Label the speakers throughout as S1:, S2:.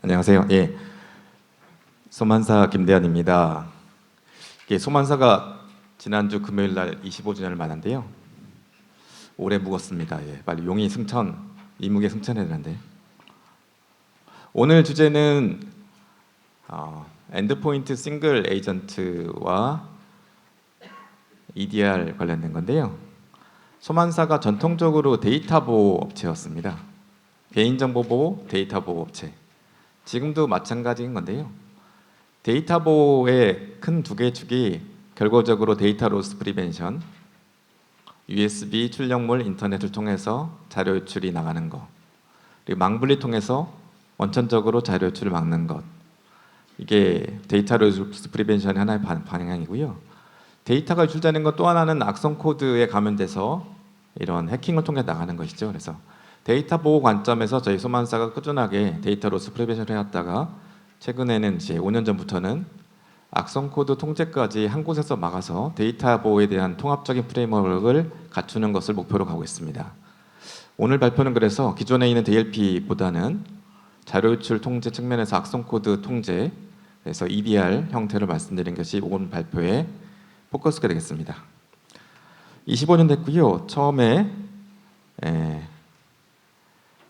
S1: 안녕하세요. 예, 소만사 김대현입니다. 소만사가 지난주 금요일 날 25주년을 맞았는데요. 올해 묵었습니다. 예, 빨리 용이 승천, 이무게 승천해야 되는데. 오늘 주제는 엔드포인트 싱글 에이전트와 EDR 관련된 건데요. 소만사가 전통적으로 데이터 보호 업체였습니다. 개인정보 보호, 데이터 보호 업체. 지금도 마찬가지인 건데요. 데이터 보호의 큰 두 개의 축이 결과적으로 데이터 로스 프리벤션, USB 출력물 인터넷을 통해서 자료 유출이 나가는 것, 그리고 망분리 통해서 원천적으로 자료 유출을 막는 것. 이게 데이터 로스 프리벤션의 하나의 방향이고요. 데이터가 유출되는 것 또 하나는 악성 코드에 감염돼서 이런 해킹을 통해 나가는 것이죠. 그래서 데이터 보호 관점에서 저희 소만사가 꾸준하게 데이터 로스 프리벤션을 해왔다가 최근에는 이제 5년 전부터는 악성 코드 통제까지 한 곳에서 막아서 데이터 보호에 대한 통합적인 프레임워크를 갖추는 것을 목표로 가고 있습니다. 오늘 발표는 그래서 기존에 있는 DLP보다는 자료 유출 통제 측면에서 악성 코드 통제, 그래서 EDR 형태로 말씀드린 것이 오늘 발표의 포커스가 되겠습니다. 25년 됐고요. 처음에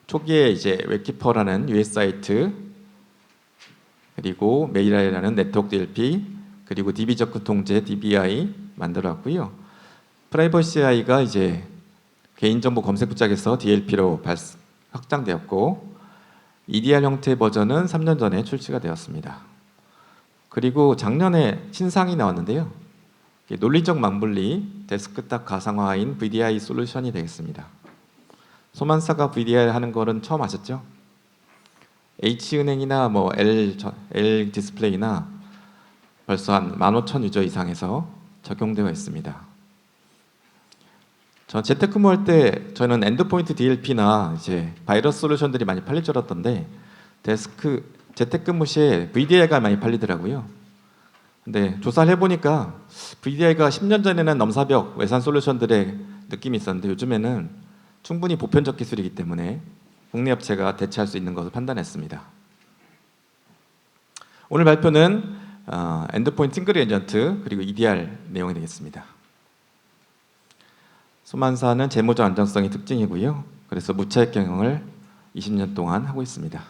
S1: 초기에 이제 웹키퍼라는 US 사이트, 그리고 메일아이라는 네트워크 DLP, 그리고 DB 접근 통제 DBI 만들어왔고요. 프라이버시 아이가 이제 개인정보 검색 부작에서 DLP로 확장되었고, EDR 형태 버전은 3년 전에 출시가 되었습니다. 그리고 작년에 신상이 나왔는데요. 논리적 망분리 데스크탑 가상화인 VDI 솔루션이 되겠습니다. 소만사가 VDI 하는 거는 처음 아셨죠? H은행이나 뭐 L 디스플레이나 벌써 한 15,000 유저 이상에서 적용되어 있습니다. 저 재택근무할 때 저는 엔드포인트 DLP나 이제 바이러스 솔루션들이 많이 팔릴 줄 알았던데 재택근무 시에 VDI가 많이 팔리더라고요. 근데 조사를 해보니까 VDI가 10년 전에는 넘사벽 외산 솔루션들의 느낌이 있었는데 요즘에는 충분히 보편적 기술이기 때문에 국내 업체가 대체할 수 있는 것을 판단했습니다. 오늘 발표는 엔드포인트 싱글 에이전트 그리고 EDR 내용이 되겠습니다. 소만사는 재무적 안정성이 특징이고요. 그래서 무차익 경영을 20년 동안 하고 있습니다.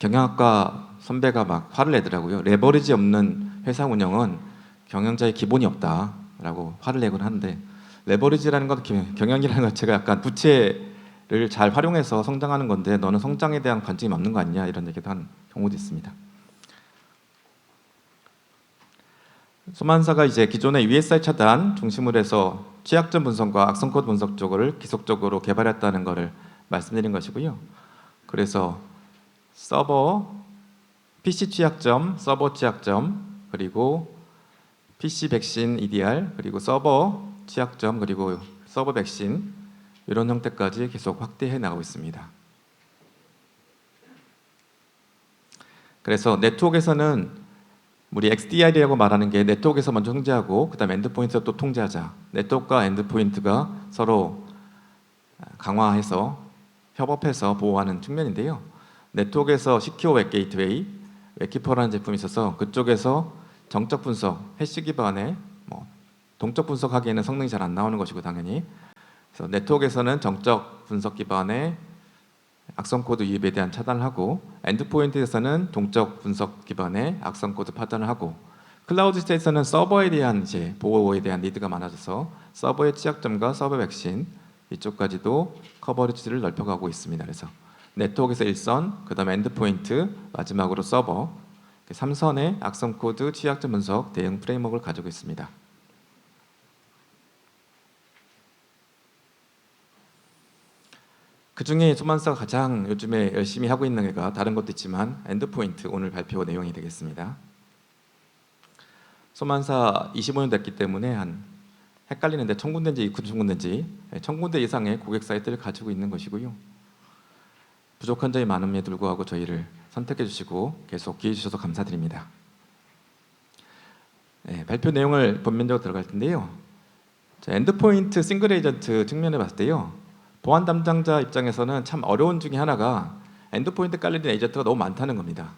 S1: 경영학과 선배가 막 화를 내더라고요. 레버리지 없는 회사 운영은 경영자의 기본이 없다라고 화를 내곤 하는데, 레버리지라는 건 경영이라는 것 자체가 약간 부채를 잘 활용해서 성장하는 건데 너는 성장에 대한 관점이 없는 거 아니냐 이런 얘기도 한 경우도 있습니다. 소만사가 이제 기존의 USI 차단 중심으로 해서 취약점 분석과 악성 코드 분석 쪽을 기속적으로 개발했다는 것을 말씀드린 것이고요. 그래서 서버, PC 취약점, 서버 취약점, 그리고 PC 백신 EDR, 그리고 서버 취약점, 그리고 서버 백신 이런 형태까지 계속 확대해 나가고 있습니다. 그래서 네트워크에서는 우리 XDR이라고 말하는 게 네트워크에서 먼저 통제하고 그 다음에 엔드포인트에서 또 통제하자. 네트워크와 엔드포인트가 서로 강화해서 협업해서 보호하는 측면인데요. 네트워크에서 시큐어 웹 게이트웨이, 웹키퍼라는 제품이 있어서 그쪽에서 정적 분석, 해시 기반의 동적 분석하기에는 성능이 잘 안 나오는 것이고 당연히. 그래서 네트워크에서는 정적 분석 기반의 악성 코드 유입에 대한 차단을 하고, 엔드포인트에서는 동적 분석 기반의 악성 코드 파단을 하고, 클라우드 시스템에서는 서버에 대한 이제 보호에 대한 니드가 많아져서 서버의 취약점과 서버 백신 이쪽까지도 커버리지를 넓혀가고 있습니다. 그래서 네트워크에서 1선, 그다음에 엔드포인트, 마지막으로 서버 3선의 악성 코드 취약점 분석 대응 프레임워크를 가지고 있습니다. 그 중에 소만사가 가장 요즘에 열심히 하고 있는 게가 다른 것도 있지만 엔드포인트 오늘 발표 내용이 되겠습니다. 소만사 25년 됐기 때문에 한 헷갈리는데 1000군데인지 9,000군데인지 1000군데 이상의 고객 사이트를 가지고 있는 것이고요. 부족한 점이 많음에도 불구하고 저희를 선택해 주시고 계속 기회 주셔서 감사드립니다. 발표 내용을 본면적으로 들어갈 텐데요. 엔드포인트 싱글 에이전트 측면에 봤을 때요. 보안 담당자 입장에서는 참 어려운 중에 하나가 엔드포인트 깔려있는 에이전트가 너무 많다는 겁니다.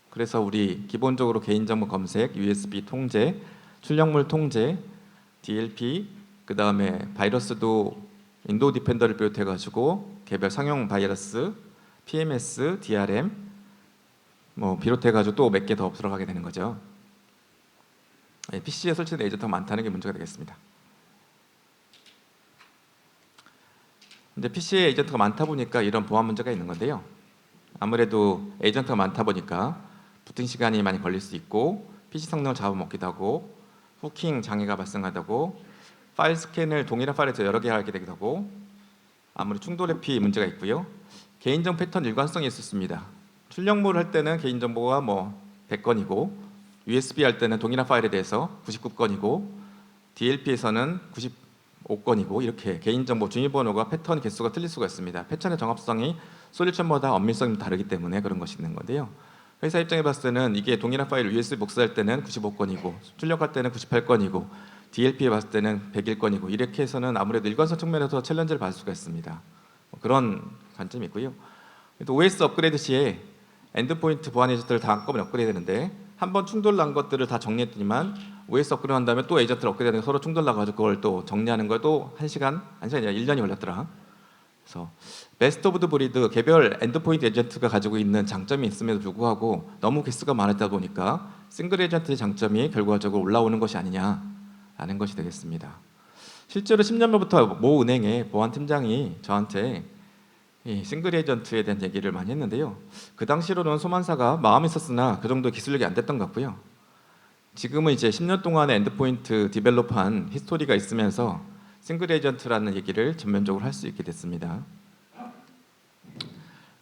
S1: 그래서 우리 기본적으로 개인정보 검색, USB 통제, 출력물 통제, DLP, 그 다음에 바이러스도 윈도우 디펜더를 비롯해가지고 개별 상용 바이러스, PMS, DRM 뭐 비롯해가지고 또 몇 개 더 들어가게 되는 거죠. PC에 설치된 에이전트가 많다는 게 문제가 되겠습니다. 근데 PC에 에이전트가 많다 보니까 이런 보안 문제가 있는 건데요. 아무래도 에이전트가 많다 보니까 부팅 시간이 많이 걸릴 수 있고 PC 성능을 잡아먹기도 하고 후킹 장애가 발생하다고 파일 스캔을 동일한 파일에서 여러 개 하게 되기도 하고 아무리 충돌 회피 문제가 있고요. 개인정보 패턴 일관성이 있었습니다. 출력물을 할 때는 개인정보가 뭐 100건이고 USB 할 때는 동일한 파일에 대해서 99건이고 DLP에서는 95건이고 이렇게 개인정보 중위번호가 패턴 개수가 틀릴 수가 있습니다. 패턴의 정합성이 솔루션마다 엄밀성이 다르기 때문에 그런 것이 있는 건데요. 회사 입장에 봤을 때는 이게 동일한 파일을 USB 복사할 때는 95건이고 출력할 때는 98건이고 DLP에 봤을 때는 101건이고 이렇게 해서는 아무래도 일관성 측면에서 챌린지를 받을 수가 있습니다. 그런 관점이 있고요. 또 OS 업그레이드 시에 엔드포인트 보안 에이전트를 다 한꺼번에 업그레이드 되는데 한번 충돌 난 것들을 다 정리했더니만 OS 업그레이드 한 다음에 또 에이전트를 업그레이드 하는 서로 충돌 나가지고 그걸 또 정리하는 걸 또 1시간이 아니라 1년이 걸렸더라. 그래서 베스트 오브 더 브리드 개별 엔드포인트 에이전트가 가지고 있는 장점이 있음에도 불구하고 너무 개수가 많았다 보니까 싱글 에이전트의 장점이 결과적으로 올라오는 것이 아니냐라는 것이 되겠습니다. 실제로 10년 전부터 모 은행의 보안팀장이 저한테 이 싱글 에이전트에 대한 얘기를 많이 했는데요. 그 당시로는 소만사가 마음이 있었으나 그 정도 기술력이 안 됐던 것 같고요. 지금은 이제 10년 동안의 엔드포인트 디벨롭한 히스토리가 있으면서 싱글 에이전트라는 얘기를 전면적으로 할 수 있게 됐습니다.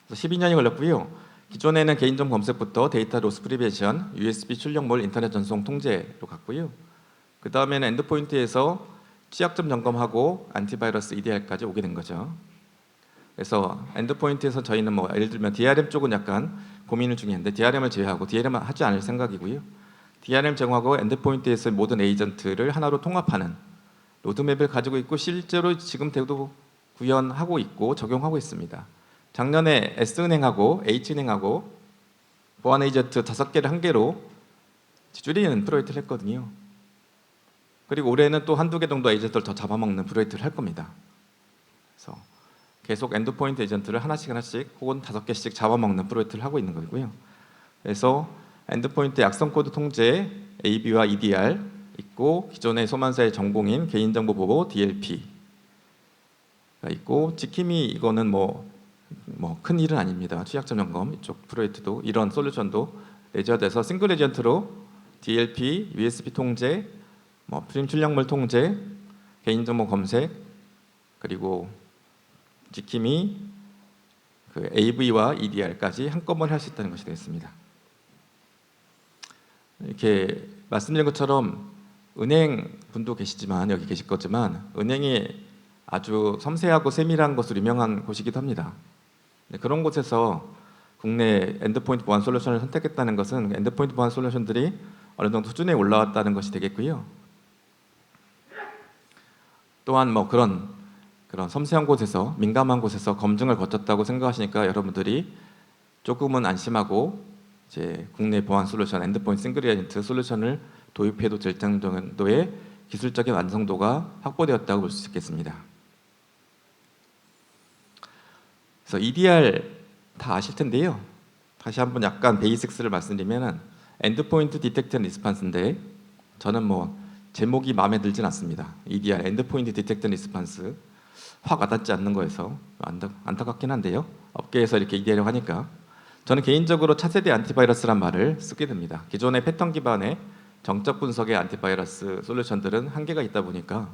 S1: 12년이 걸렸고요. 기존에는 개인정보 검색부터 데이터 로스 프리벤션, USB 출력물 인터넷 전송 통제로 갔고요. 그 다음에는 엔드포인트에서 취약점 점검하고 안티바이러스 EDR까지 오게 된 거죠. 그래서 엔드포인트에서 저희는 뭐 예를 들면 DRM 쪽은 약간 고민을 중이었는데 DRM을 제외하고 DRM은 하지 않을 생각이고요. DRM 제공하고 엔드포인트에서 모든 에이전트를 하나로 통합하는 로드맵을 가지고 있고 실제로 지금 대도 구현하고 있고 적용하고 있습니다. 작년에 S은행하고 H은행하고 보안 에이전트 5개를 1개로 줄이는 프로젝트를 했거든요. 그리고 올해는 또 한두 개 정도 에이전트를 더 잡아먹는 프로젝트를 할 겁니다. 그래서 계속 엔드포인트 에이전트를 하나씩 혹은 5개씩 잡아먹는 프로젝트를 하고 있는 거고요. 그래서 엔드포인트 약성 코드 통제 AB와 EDR 있고 기존의 소만사의 전공인 개인정보 보호 DLP가 있고 지킴이 이거는 뭐 큰 일은 아닙니다. 취약점 점검 이쪽 프로젝트도 이런 솔루션도 내재돼서 싱글 에이전트로 DLP, USB 통제, 뭐 프림 출력물 통제, 개인정보 검색 그리고 지킴이 그 AV와 EDR까지 한꺼번에 할 수 있다는 것이 되겠습니다. 이렇게 말씀드린 것처럼 은행 분도 계시지만 여기 계실 거지만 은행이 아주 섬세하고 세밀한 것으로 유명한 곳이기도 합니다. 그런 곳에서 국내 엔드포인트 보안 솔루션을 선택했다는 것은 엔드포인트 보안 솔루션들이 어느 정도 수준에 올라왔다는 것이 되겠고요. 또한 뭐 그런 섬세한 곳에서 민감한 곳에서 검증을 거쳤다고 생각하시니까 여러분들이 조금은 안심하고 이제 국내 보안 솔루션 엔드포인트 싱글 에이전트 솔루션을 도입해도 될 정도의 기술적인 완성도가 확보되었다고 볼 수 있겠습니다. 그래서 EDR 다 아실 텐데요. 다시 한번 약간 베이식스를 말씀드리면 엔드포인트 디텍트 앤 리스판스인데 저는 뭐 제목이 마음에 들진 않습니다. EDR 엔드포인트 디텍트 앤 리스판스 확 와닿지 않는 거에서 안타깝긴 한데요. 업계에서 이렇게 EDR이라고 하니까 저는 개인적으로 차세대 안티바이러스란 말을 쓰게 됩니다. 기존의 패턴 기반의 정적 분석의 안티바이러스 솔루션들은 한계가 있다 보니까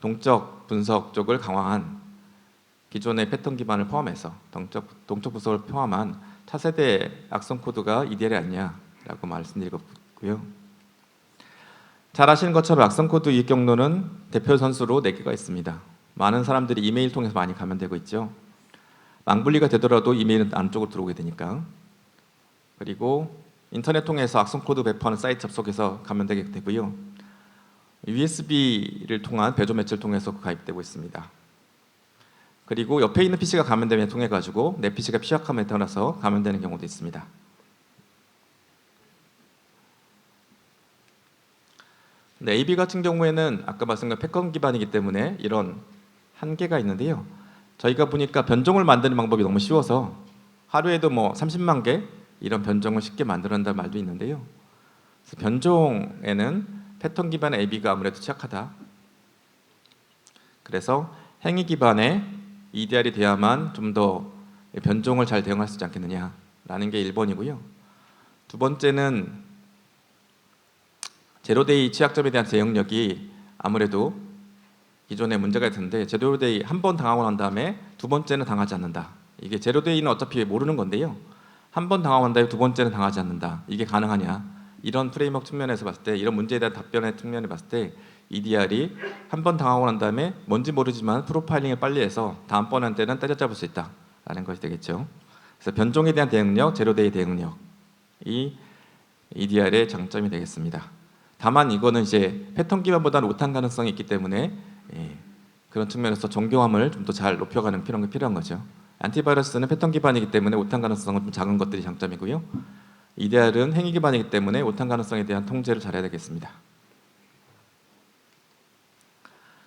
S1: 동적 분석 쪽을 강화한 기존의 패턴 기반을 포함해서 동적 분석을 포함한 차세대 악성 코드가 EDR이 아니냐라고 말씀드리고요. 잘 아시는 것처럼 악성 코드 유입 경로는 대표 선수로 4개가 있습니다. 많은 사람들이 이메일 통해서 많이 감염되고 있죠. 망분리가 되더라도 이메일은 안쪽으로 들어오게 되니까. 그리고 인터넷 통해서 악성 코드 배포하는 사이트 접속해서 감염되게 되고요. USB를 통한 배조 매체를 통해서 가입되고 있습니다. 그리고 옆에 있는 PC가 감염됨에 통해 가지고 내 PC가 취약함에 따라서 감염되는 경우도 있습니다. 네, AB 같은 경우에는 아까 말씀드린 패턴 기반이기 때문에 이런 한계가 있는데요. 저희가 보니까 변종을 만드는 방법이 너무 쉬워서 하루에도 뭐 30만 개 이런 변종을 쉽게 만들어낸다는 말도 있는데요. 그래서 변종에는 패턴 기반의 AB가 아무래도 취약하다. 그래서 행위 기반의 EDR이 돼야만 좀 더 변종을 잘 대응할 수 있지 않겠느냐라는 게 1번이고요. 두 번째는 제로데이 취약점에 대한 대응력이 아무래도 기존에 문제가 있었는데 제로데이 한 번 당하고 난 다음에 두 번째는 당하지 않는다. 이게 제로데이는 어차피 모르는 건데요. 한 번 당하고 난 다음에 두 번째는 당하지 않는다. 이게 가능하냐? 이런 프레임워크 측면에서 봤을 때 이런 문제에 대한 답변의 측면에 봤을 때 EDR이 한 번 당하고 난 다음에 뭔지 모르지만 프로파일링을 빨리 해서 다음번한테는 때려잡을 수 있다라는 것이 되겠죠. 그래서 변종에 대한 대응력, 제로데이 대응력이 EDR의 장점이 되겠습니다. 다만 이거는 이제 패턴 기반보다는 오탄 가능성이 있기 때문에 그런 측면에서 정교함을 좀 더 잘 높여가는 필요한 거죠. 안티바이러스는 패턴 기반이기 때문에 오탄 가능성은 좀 작은 것들이 장점이고요. EDR은 행위 기반이기 때문에 오탄 가능성에 대한 통제를 잘해야 되겠습니다.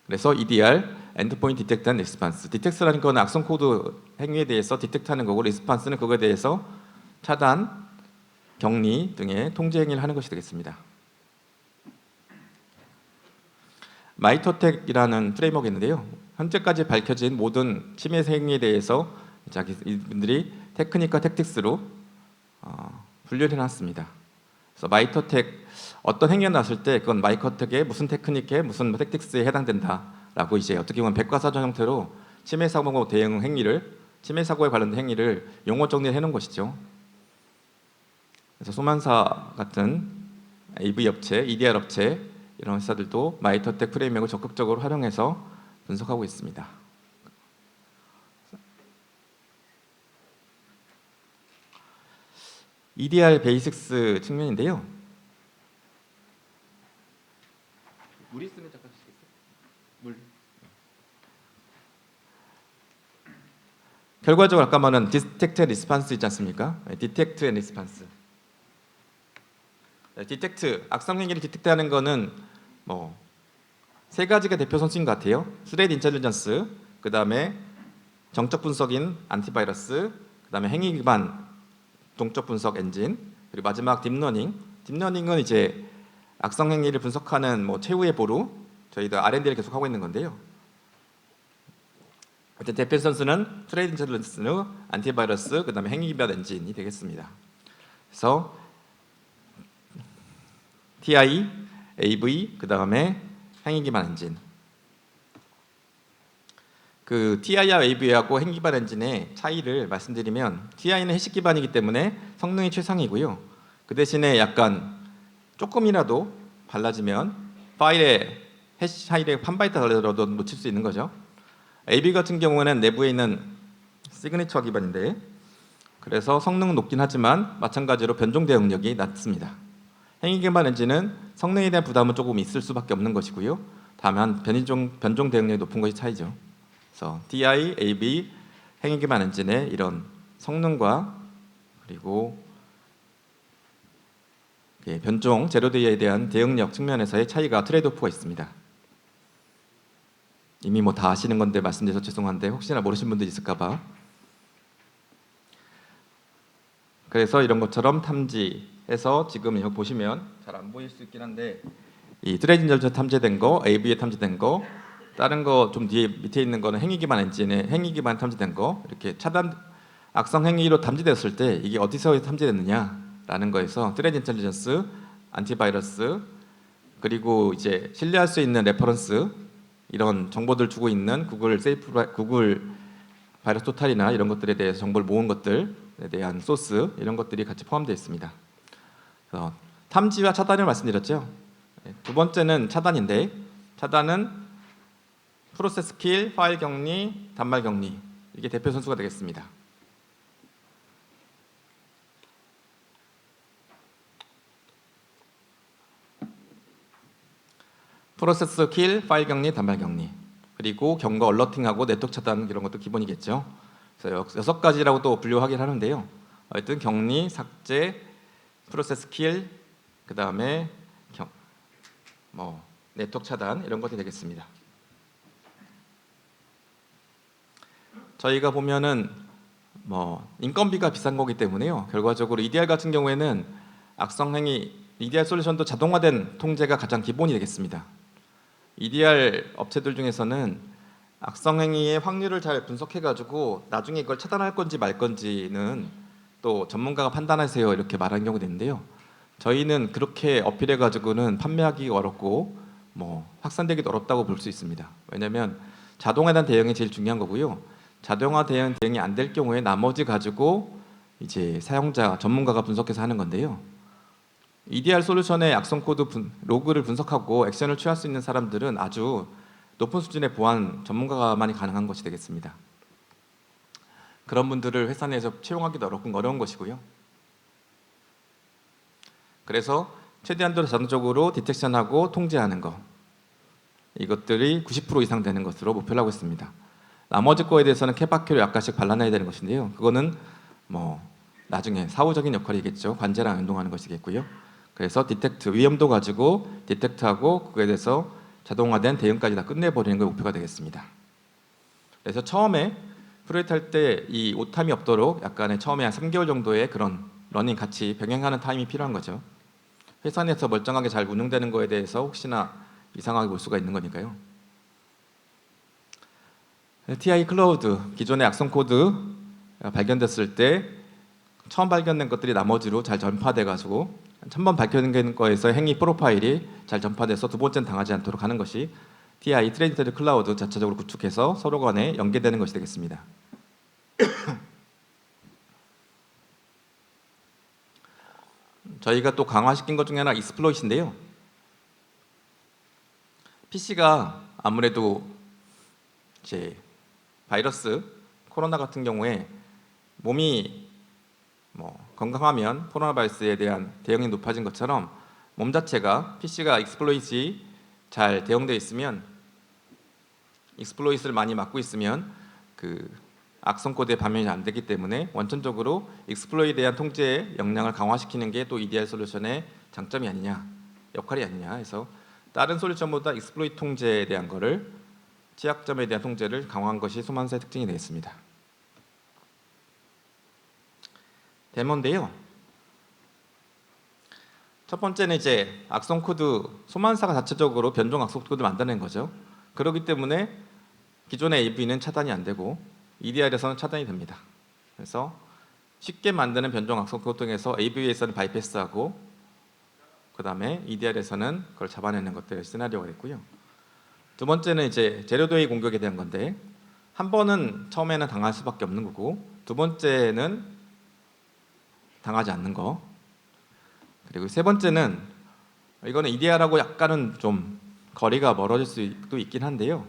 S1: 그래서 EDR, 엔드포인트 디텍트 앤 리스판스. 디텍트라는 건 악성 코드 행위에 대해서 디텍트하는 거고 리스판스는 그거에 대해서 차단, 격리 등의 통제 행위를 하는 것이 되겠습니다. 마이터텍이라는 프레임워크가 있는데요. 현재까지 밝혀진 모든 침해 행위에 대해서 이분들이 테크닉과 택틱스로 분류를 해놨습니다. 그래서 마이터텍 어떤 행위가 났을 때 그건 마이터텍의 무슨 테크닉에 무슨 택틱스에 해당된다라고 이제 어떻게 보면 백과사전 형태로 침해 사고 대응 행위를 침해 사고에 관련된 행위를 용어 정리를 해놓은 것이죠. 그래서 소만사 같은 AV 업체, EDR 업체 이런 회사들도 마이터텍 프레임워크를 적극적으로 활용해서 분석하고 있습니다. EDR 베이식스 측면인데요. 물 있으면 잠깐 주시겠어요? 물. 결과적으로 아까 말한 디텍트 앤 리스판스 있지 않습니까? 디텍트 앤 리스판스. 디텍트, 악성 행위를 디텍트하는 거는 뭐 세 가지가 대표 선수인 것 같아요. 스레드 인텔리전스, 그 다음에 정적 분석인 안티바이러스, 그 다음에 행위 기반 동적 분석 엔진, 그리고 마지막 딥러닝. 딥러닝은 이제 악성 행위를 분석하는 뭐 최후의 보루. 저희도 R&D를 계속 하고 있는 건데요. 대표 선수는 스레드 인텔리전스, 안티바이러스, 그 다음에 행위 기반 엔진이 되겠습니다. 그래서 TI, AV, 그 다음에 행위 기반 엔진. 그 TI와 AV하고 행위 기반 엔진의 차이를 말씀드리면 TI는 해시 기반이기 때문에 성능이 최상이고요. 그 대신에 약간 조금이라도 달라지면 해시 파일에 1바이트 달라도 놓칠 수 있는 거죠. AV 같은 경우는 내부에 있는 시그니처 기반인데 그래서 성능은 높긴 하지만 마찬가지로 변종 대응력이 낮습니다. 행위 기반 엔진은 성능에 대한 부담은 조금 있을 수밖에 없는 것이고요. 다만 변종 대응력이 높은 것이 차이죠. 그래서 TI, AV, 행위 기반 엔진의 이런 성능과 그리고 변종, 제로데이에 대한 대응력 측면에서의 차이가 트레이드오프가 있습니다. 이미 뭐 다 아시는 건데 말씀드려서 죄송한데 혹시나 모르신 분들 있을까봐. 그래서 이런 것처럼 탐지해서 지금 여기 보시면 잘 안 보일 수 있긴 한데 이 트레이딩 절차 탐지된 거, AV에 탐지된 거, 다른 거 좀 뒤에 밑에 있는 거는 행위 기반 엔진에 행위 기반 탐지된 거 이렇게 차단 악성 행위로 탐지되었을 때 이게 어디서 탐지됐느냐라는 거에서 트레이드 인텔리전스, 안티바이러스 그리고 이제 신뢰할 수 있는 레퍼런스 이런 정보들 주고 있는 구글 바이러스 토탈이나 이런 것들에 대해서 정보를 모은 것들에 대한 소스 이런 것들이 같이 포함되어 있습니다. 그래서 탐지와 차단을 말씀드렸죠. 두 번째는 차단인데 차단은 프로세스 킬, 파일 격리, 단말 격리 이게 대표 선수가 되겠습니다. 프로세스 킬, 파일 격리, 단말 격리 그리고 경고 얼러팅하고 네트워크 차단 이런 것도 기본이겠죠. 그래서 6가지라고 또 분류하긴 하는데요. 하여튼 격리, 삭제, 프로세스 킬, 그 다음에 네트워크 차단 이런 것이 되겠습니다. 저희가 보면은 인건비가 비싼 거기 때문에요. 결과적으로 EDR 같은 경우에는 악성 행위 EDR 솔루션도 자동화된 통제가 가장 기본이 되겠습니다. EDR 업체들 중에서는 악성 행위의 확률을 잘 분석해가지고 나중에 이걸 차단할 건지 말 건지는 또 전문가가 판단하세요 이렇게 말하는 경우도 있는데요. 저희는 그렇게 어필해가지고는 판매하기 어렵고 확산되기도 어렵다고 볼 수 있습니다. 왜냐하면 자동화에 대한 대응이 제일 중요한 거고요. 자동화 대응이 안 될 경우에 나머지 가지고 이제 사용자 전문가가 분석해서 하는 건데요. EDR 솔루션의 악성 코드 로그를 분석하고 액션을 취할 수 있는 사람들은 아주 높은 수준의 보안 전문가만이 가능한 것이 되겠습니다. 그런 분들을 회사 내에서 채용하기도 어려운 것이고요. 그래서 최대한도로 자동적으로 디텍션하고 통제하는 것, 이것들이 90% 이상 되는 것으로 목표를 하고 있습니다. 나머지 거에 대해서는 케바케를 약간씩 발라내야 되는 것인데요. 그거는 나중에 사후적인 역할이겠죠. 관제랑 연동하는 것이겠고요. 그래서 디텍트, 위험도 가지고 디텍트하고 그거에 대해서 자동화된 대응까지 다 끝내버리는 게 목표가 되겠습니다. 그래서 처음에 프로젝트 할 때 이 오탐이 없도록 약간의 처음에 한 3개월 정도의 그런 러닝 같이 병행하는 타임이 필요한 거죠. 회사 내에서 멀쩡하게 잘 운영되는 거에 대해서 혹시나 이상하게 볼 수가 있는 거니까요. TI 클라우드, 기존의 악성 코드 발견됐을 때 처음 발견된 것들이 나머지로 잘 전파돼 가지고 한 번 밝혀낸 거에서 행위 프로파일이 잘 전파돼서 두 번째는 당하지 않도록 하는 것이 TI 트레이니티드 클라우드 자체적으로 구축해서 서로 간에 연계되는 것이 되겠습니다. 저희가 또 강화시킨 것 중에 하나 익스플로잇인데요. PC가 아무래도 이제 바이러스, 코로나 같은 경우에 몸이 건강하면 코로나 바이러스에 대한 대응이 높아진 것처럼 몸 자체가 PC가 익스플로잇이 잘 대응되어 있으면 익스플로잇을 많이 막고 있으면 그 악성 코드의 반면이 안 되기 때문에 원천적으로 익스플로잇에 대한 통제의 역량을 강화시키는 게 또 EDR 솔루션의 장점이 아니냐, 역할이 아니냐 해서 다른 솔루션보다 익스플로잇 통제에 대한 거를 취약점에 대한 통제를 강화한 것이 소만사의 특징이 되겠습니다. 데모인데요. 첫 번째는 이제 악성 코드, 소만사가 자체적으로 변종 악성 코드를 만드는 거죠. 그렇기 때문에 기존의 AV는 차단이 안 되고 EDR에서는 차단이 됩니다. 그래서 쉽게 만드는 변종 악성 코드 통해서 AV에서는 바이패스하고 그 다음에 EDR에서는 그걸 잡아내는 것들의 시나리오가 됐고요. 두 번째는 이제 제로데이 공격에 대한 건데 한 번은 처음에는 당할 수밖에 없는 거고 두 번째는 당하지 않는 거. 그리고 세 번째는 이거는 EDR하고 약간은 좀 거리가 멀어질 수도 있긴 한데요.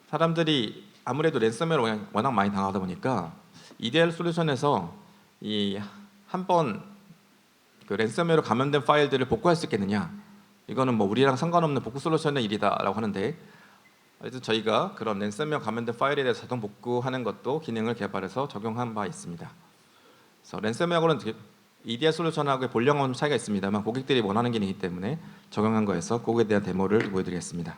S1: 사람들이 아무래도 랜섬웨어를 워낙 많이 당하다 보니까 EDR 솔루션에서 이 한 번 그 랜섬웨어로 감염된 파일들을 복구할 수 있겠느냐? 이거는 우리랑 상관없는 복구 솔루션의 일이다라고 하는데 그래서 저희가 그런 랜섬웨어 감염된 파일에 대해서 자동 복구하는 것도 기능을 개발해서 적용한 바 있습니다. 그래서 랜섬웨어는 EDR 솔루션하고의 본령은 차이가 있습니다만 고객들이 원하는 기능이기 때문에 적용한 거에서 그거에 대한 데모를 보여드리겠습니다.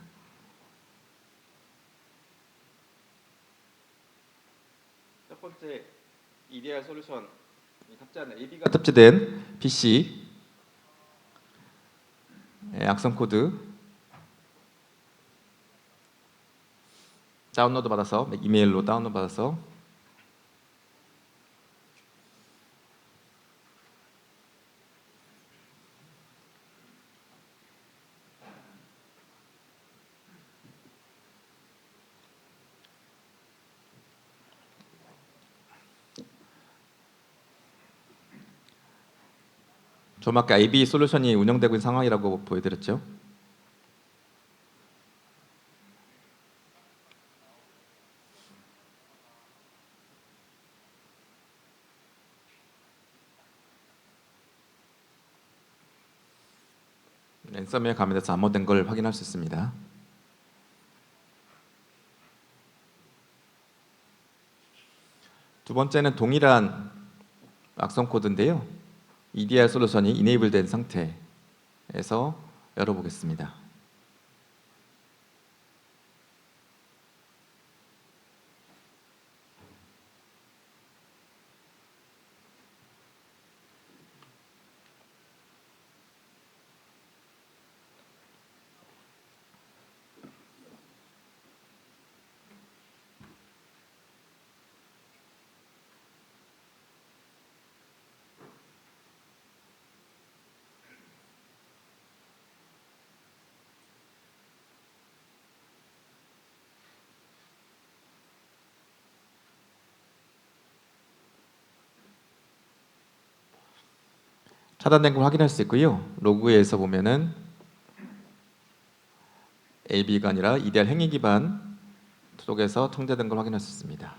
S1: 첫 번째 EDR 솔루션 탑재한 AB가 탑재된 PC 악성 코드 다운로드 받아서 이메일로 다운로드 받아서 좀 아까 AB 솔루션이 운영되고 있는 상황이라고 보여드렸죠. 랜섬웨어 감염돼서 암호된 걸 확인할 수 있습니다. 두 번째는 동일한 악성 코드인데요. EDR 솔루션이 이네이블 된 상태에서 열어보겠습니다. 차단된 걸 확인할 수 있고요. 로그에서 보면은 AB가 아니라 EDR 행위 기반 속에서 통제된 걸 확인할 수 있습니다.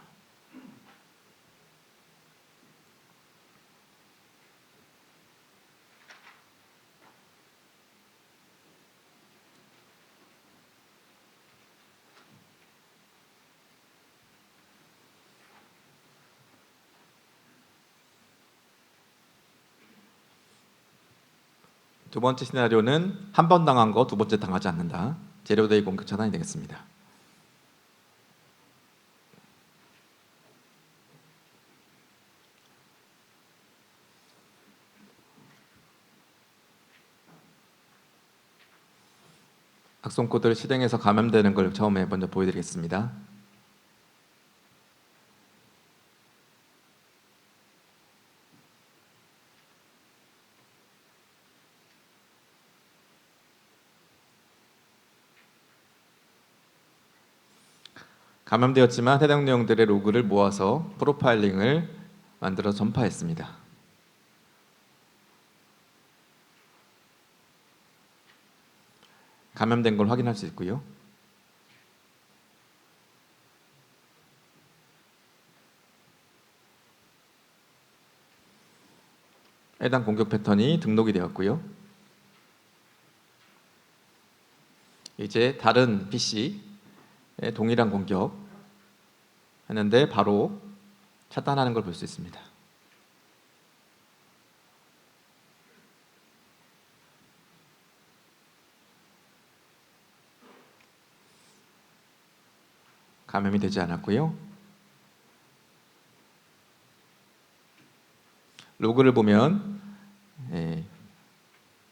S1: 두 번째 시나리오는 한 번 당한 거 두 번째 당하지 않는다. 제로데이 공격 차단이 되겠습니다. 악성 코드를 실행해서 감염되는 걸 처음에 먼저 보여드리겠습니다. 감염되었지만 해당 내용들의 로그를 모아서 프로파일링을 만들어 전파했습니다. 감염된 걸 확인할 수 있고요. 해당 공격 패턴이 등록이 되었고요. 이제 다른 PC에 동일한 공격 했는데 바로 차단하는 걸 볼 수 있습니다. 감염이 되지 않았고요. 로그를 보면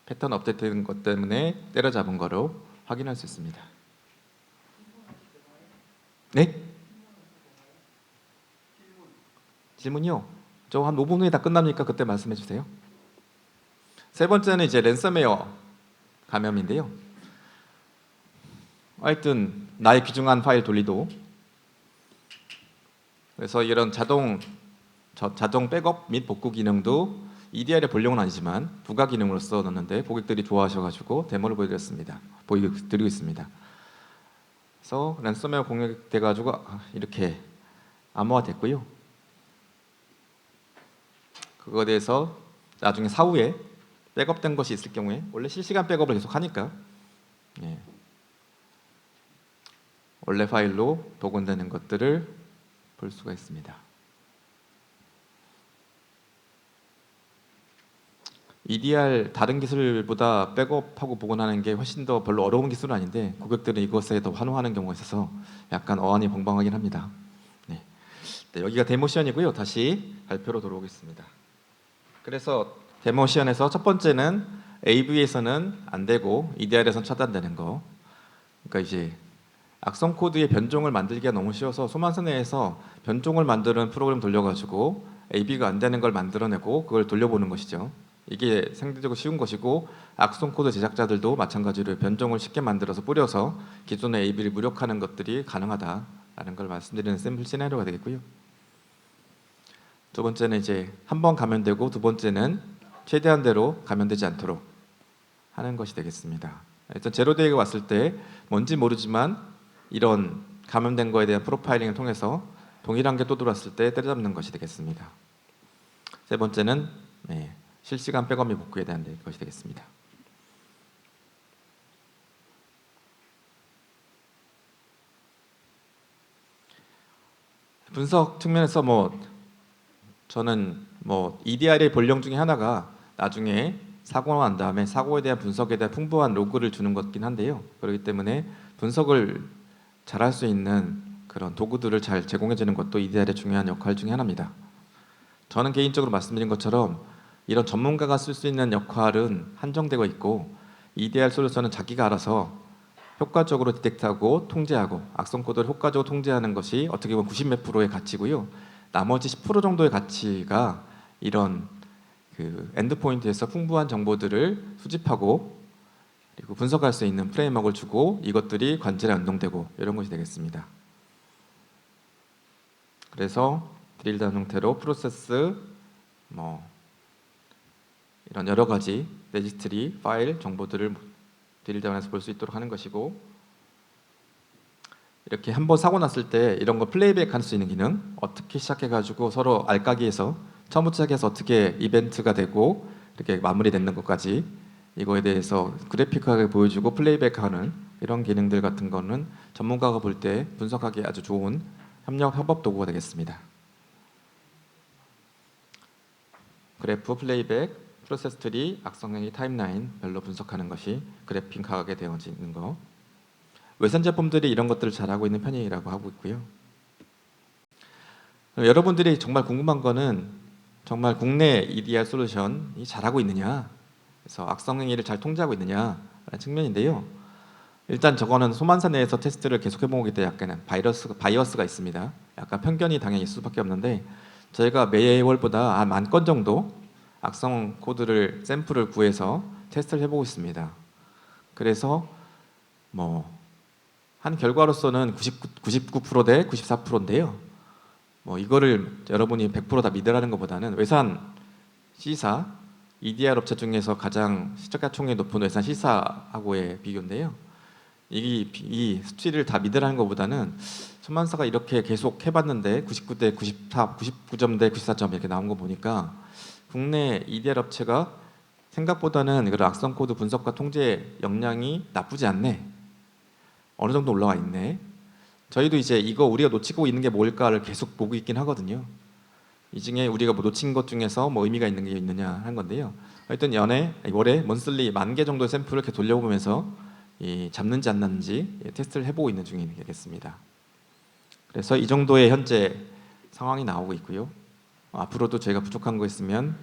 S1: 패턴 업데이트된 것 때문에 때려잡은 거로 확인할 수 있습니다. 네? 질문이요? 저 한 5분 후에 다 끝납니까? 그때 말씀해 주세요. 세 번째는 이제 랜섬웨어 감염인데요. 하여튼 나의 귀중한 파일 돌리도, 그래서 이런 자동 백업 및 복구 기능도 EDR의 본령은 아니지만 부가 기능으로서 넣었는데 고객들이 좋아하셔가지고 데모를 보여드리고 있습니다. 그래서 랜섬웨어 공격돼가지고 이렇게 암호화됐고요. 그거에 대해서 나중에 사후에 백업된 것이 있을 경우에, 원래 실시간 백업을 계속 하니까 원래 파일로 복원되는 것들을 볼 수가 있습니다. EDR 다른 기술보다 백업하고 복원하는 게 훨씬 더 별로 어려운 기술은 아닌데 고객들은 이것에 더 환호하는 경우가 있어서 약간 어안이 벙벙하긴 합니다. 네, 여기가 데모 시연이고요. 다시 발표로 돌아오겠습니다. 그래서 데모 시연에서 첫 번째는 AV에서는 안 되고 EDR에서는 차단되는 거. 그러니까 이제 악성 코드의 변종을 만들기가 너무 쉬워서 소만사 내에서 변종을 만드는 프로그램 돌려가지고 AB가 안 되는 걸 만들어내고 그걸 돌려보는 것이죠. 이게 상대적으로 쉬운 것이고 악성 코드 제작자들도 마찬가지로 변종을 쉽게 만들어서 뿌려서 기존의 AB를 무력화하는 것들이 가능하다라는 걸 말씀드리는 샘플 시나리오가 되겠고요. 두 번째는 이제 한 번 감염되고 두 번째는 최대한대로 감염되지 않도록 하는 것이 되겠습니다. 일단 제로데이가 왔을 때 뭔지 모르지만 이런 감염된 거에 대한 프로파일링을 통해서 동일한 게 또 들어왔을 때 때려잡는 것이 되겠습니다. 세 번째는 실시간 백업 및 복구에 대한 것이 되겠습니다. 분석 측면에서 저는 뭐 EDR의 본령 중에 하나가 나중에 사고가 난 다음에 사고에 대한 분석에 대한 풍부한 로그를 주는 것긴 한데요. 그렇기 때문에 분석을 잘할 수 있는 그런 도구들을 잘 제공해 주는 것도 EDR의 중요한 역할 중에 하나입니다. 저는 개인적으로 말씀드린 것처럼 이런 전문가가 쓸 수 있는 역할은 한정되고 있고 EDR 솔루션은 자기가 알아서 효과적으로 디텍트하고 통제하고 악성 코드를 효과적으로 통제하는 것이 어떻게 보면 90몇 프로의 가치고요. 나머지 10% 정도의 가치가 이런 그 엔드포인트에서 풍부한 정보들을 수집하고 그리고 분석할 수 있는 프레임워크를 주고 이것들이 관제에 연동되고 이런 것이 되겠습니다. 그래서 드릴다운 형태로 프로세스 뭐 이런 여러 가지 레지스트리 파일 정보들을 드릴다운해서 볼 수 있도록 하는 것이고 이렇게 한번 사고 났을 때 이런 거 플레이백 할 수 있는 기능 어떻게 시작해가지고 서로 알까기에서 처음부터 시작해서 어떻게 이벤트가 되고 이렇게 마무리되는 것까지 이거에 대해서 그래픽하게 보여주고 플레이백하는 이런 기능들 같은 거는 전문가가 볼 때 분석하기 아주 좋은 협업 도구가 되겠습니다. 그래프, 플레이백, 프로세스 트리, 악성행위 타임라인 별로 분석하는 것이 그래픽하게 되어지는 거. 외산 제품들이 이런 것들을 잘하고 있는 편이라고 하고 있고요. 여러분들이 정말 궁금한 거는 정말 국내 EDR 솔루션이 잘하고 있느냐, 그래서 악성행위를 잘 통제하고 있느냐라는 측면인데요. 일단 저거는 소만사 내에서 테스트를 계속 해보기 때문에 약간 바이어스가 있습니다. 약간 편견이 당연히 있을 수밖에 없는데 저희가 매월보다 한 10,000건 정도 악성 코드를 샘플을 구해서 테스트를 해보고 있습니다. 그래서 뭐 한 결과로서는 99%대 94%인데요. 뭐 이거를 여러분이 100% 다 믿으라는 것보다는 외산 C사 EDR 업체 중에서 가장 시청자총액이 높은 외산 C사하고의 비교인데요. 이 수치를 다 믿으라는 것보다는 소만사가 이렇게 계속 해봤는데 99대 94, 99점 대 94점 이렇게 나온 거 보니까 국내 EDR 업체가 생각보다는 그런 악성 코드 분석과 통제 역량이 나쁘지 않네. 어느 정도 올라와 있네. 저희도 이제 이거 우리가 놓치고 있는 게 뭘까를 계속 보고 있긴 하거든요. 이 중에 우리가 뭐 놓친 것 중에서 뭐 의미가 있는 게 있느냐 하는 건데요. 하여튼 월에 먼슬리 10,000개 정도의 샘플을 이렇게 돌려보면서 잡는지 안 잡는지 테스트를 해보고 있는 중이겠습니다. 그래서 이 정도의 현재 상황이 나오고 있고요. 앞으로도 저희가 부족한 거 있으면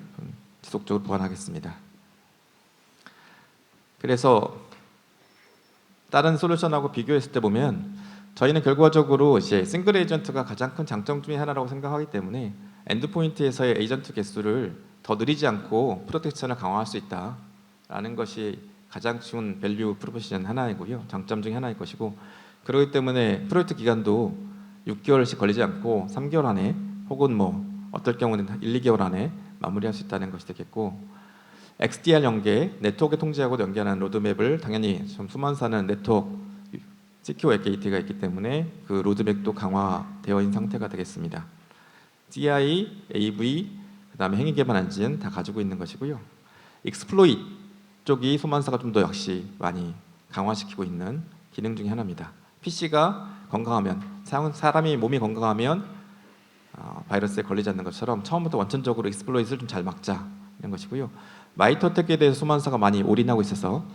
S1: 지속적으로 보완하겠습니다. 그래서 다른 솔루션하고 비교했을 때 보면 저희는 결과적으로 이제 싱글 에이전트가 가장 큰 장점 중에 하나라고 생각하기 때문에 엔드포인트에서의 에이전트 개수를 더 느리지 않고 프로텍션을 강화할 수 있다라는 것이 가장 쉬운 밸류 프로포지션 하나이고요. 장점 중에 하나일 것이고 그렇기 때문에 프로젝트 기간도 6개월씩 걸리지 않고 3개월 안에 혹은 뭐 어떨 경우는 1, 2개월 안에 마무리할 수 있다는 것이 되겠고 XDR 연계, 네트워크 통제하고 연계하는 로드맵을 당연히 좀 수만사는 네트워크 시큐어 게이트가 있기 때문에 그 로드맵도 강화되어 있는 상태가 되겠습니다. CI, AV, 그다음에 행위 개발 엔진 다 가지고 있는 것이고요. 익스플로이트 쪽이 소만사가 좀 더 역시 많이 강화시키고 있는 기능 중에 하나입니다. PC가 건강하면 사람이 몸이 건강하면 바이러스에 걸리지 않는 것처럼 처음부터 원천적으로 익스플로이트를 좀 잘 막자 이런 것이고요. 마이터 어택에 대해서 소만사가 많이 올인하고 있어서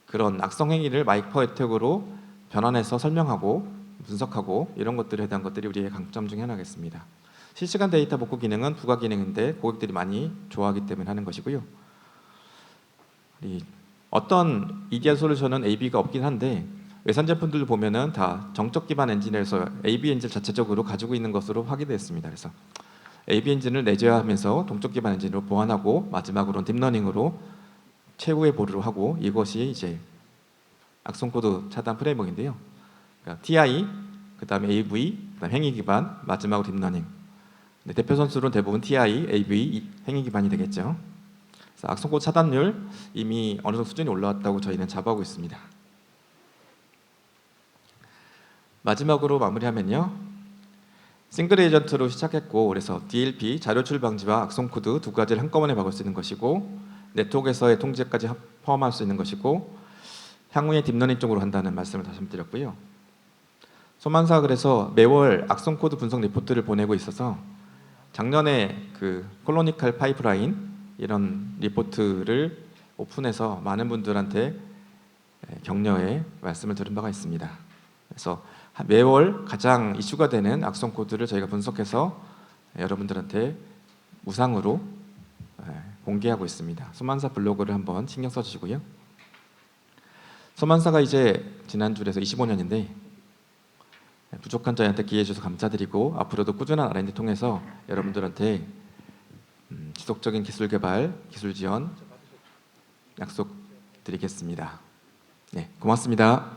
S1: 그런 악성 행위를 마이터 어택으로 변환해서 설명하고 분석하고 이런 것들에 대한 것들이 우리의 강점 중에 하나겠습니다. 실시간 데이터 복구 기능은 부가 기능인데 고객들이 많이 좋아하기 때문에 하는 것이고요. 어떤 EDR 솔루션은 AB가 없긴 한데 외산 제품들 보면은 다 정적 기반 엔진에서 AB 엔진 자체적으로 가지고 있는 것으로 확인되었습니다. 그래서 AB 엔진을 내재화하면서 동적 기반 엔진으로 보완하고 마지막으로는 딥러닝으로 최후의 보류를 하고 이것이 이제 악성 코드 차단 프레임워크인데요. 그러니까 TI, 그다음에 AV, 그다음 행위 기반, 마지막으로 딥러닝. 대표 선수로는 대부분 TI, AV, 행위 기반이 되겠죠. 그래서 악성 코드 차단율 이미 어느 정도 수준이 올라왔다고 저희는 자부하고 있습니다. 마지막으로 마무리하면요. 싱글 에이전트로 시작했고 그래서 DLP 자료 출입 방지와 악성 코드 두 가지를 한꺼번에 막을 수 있는 것이고 네트워크에서의 통제까지 포함할 수 있는 것이고 향후에 딥러닝 쪽으로 한다는 말씀을 다시 한번 드렸고요. 소만사 그래서 매월 악성 코드 분석 리포트를 보내고 있어서 작년에 그 콜로니컬 파이프라인 이런 리포트를 오픈해서 많은 분들한테 격려의 말씀을 들은 바가 있습니다. 그래서 매월 가장 이슈가 되는 악성 코드를 저희가 분석해서 여러분들한테 무상으로 공개하고 있습니다. 소만사 블로그를 한번 신경 써주시고요. 소만사가 이제 지난주에서 25년인데 부족한 저희한테 기회 주셔서 감사드리고 앞으로도 꾸준한 R&D 통해서 여러분들한테 지속적인 기술 개발, 기술 지원 약속드리겠습니다. 네, 고맙습니다.